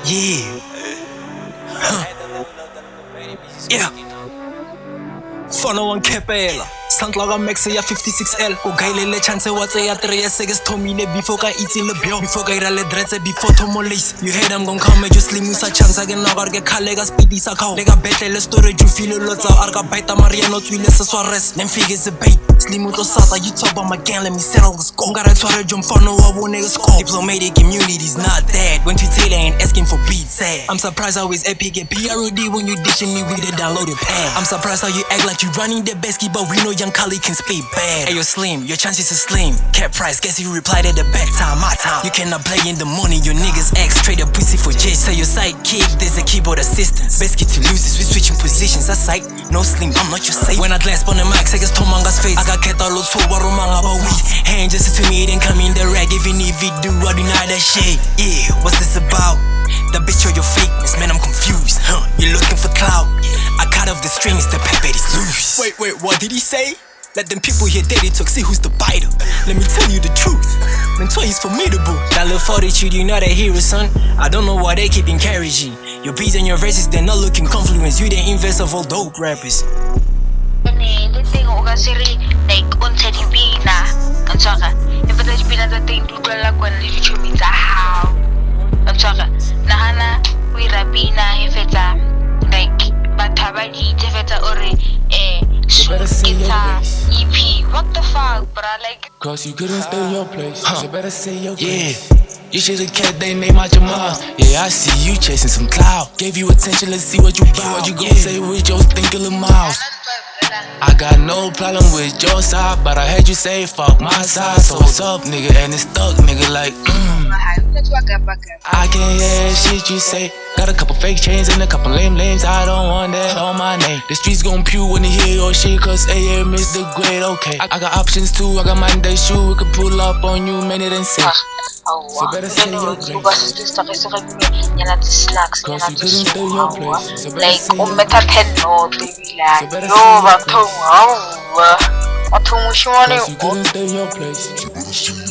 Yeah. Yeah. Fana wa nkepela Santla ga max ya 56L o gaile chance wa tse ya 3 seconds thomile before ka itse le bio before ka ira le dretse before thomolise you head I'm gon' come just slim usa chance again na gore ke khale ka speed isa khao le ka betle le storage you feel lo tsa ar ka baita mariano tswile se swares nem figure is a bait slim to sata you talk about my gang let me settle the score ngara tsware jom fana wa bo niggas score diplomatic immunity's not that when to Taylor ain't asking for beats I'm surprised how it's epic and PROD when you dishing me with a downloaded pad I'm surprised how you act like you running the best but we know young Kali can speak bad. Hey, yo, Slim, your chances are slim. Cap price, guess you replied at the back time, my time. You cannot play in the morning, your niggas act straight up pussy for J. Say your sidekick, there's a keyboard assistance. Best get to lose this, we switching positions. I sight, no Slim, I'm not your safe. When I glance on the mic, say it's Tomanga's face. I got cat all those warumanga about weed. Hand just to me, then come in the rag. Even if it do, I do not that shit. Yeah, what's this about? The bitch or your fakeness, man, I'm confused. You're looking for clout. I cut off the strings, the pepper is loose. Wait, what did he say? Let them people hear daddy talk, see who's the biter. Let me tell you the truth, mentor he's formidable. That little fortitude, you know that hero, son. I don't know why they keep encouraging. Your beats and your verses, they're not looking confluence. You the invest of all dope rappers. The thing siri like on teddy bina I'm talking if it's been the thing to go like when you mean how I'm talking nahana we rabina if it's like batabadi if it's EP, what the fuck, bro? Like, cause you couldn't stay in your place, so better say your place. You should've kept they name out your mouth. Yeah, I see you chasing some clout. Gave you attention, let's see what you bout. What you gon' say with your stinking mouth? I got no problem with your side, but I heard you say fuck my side. So what's up, nigga? And it's stuck, nigga, like, I can't hear shit you say. Got a couple fake chains and a couple lame lames. I don't want that on my name. The streets gon' pew when they hear your shit, cause AM is the great, okay. I got options too, I got mine day shoe. We could pull up on you, man, it ain't safe. So better say your place. Cause you couldn't stay in your place. So better say your place. So better say your place. Cause you couldn't stay in your place.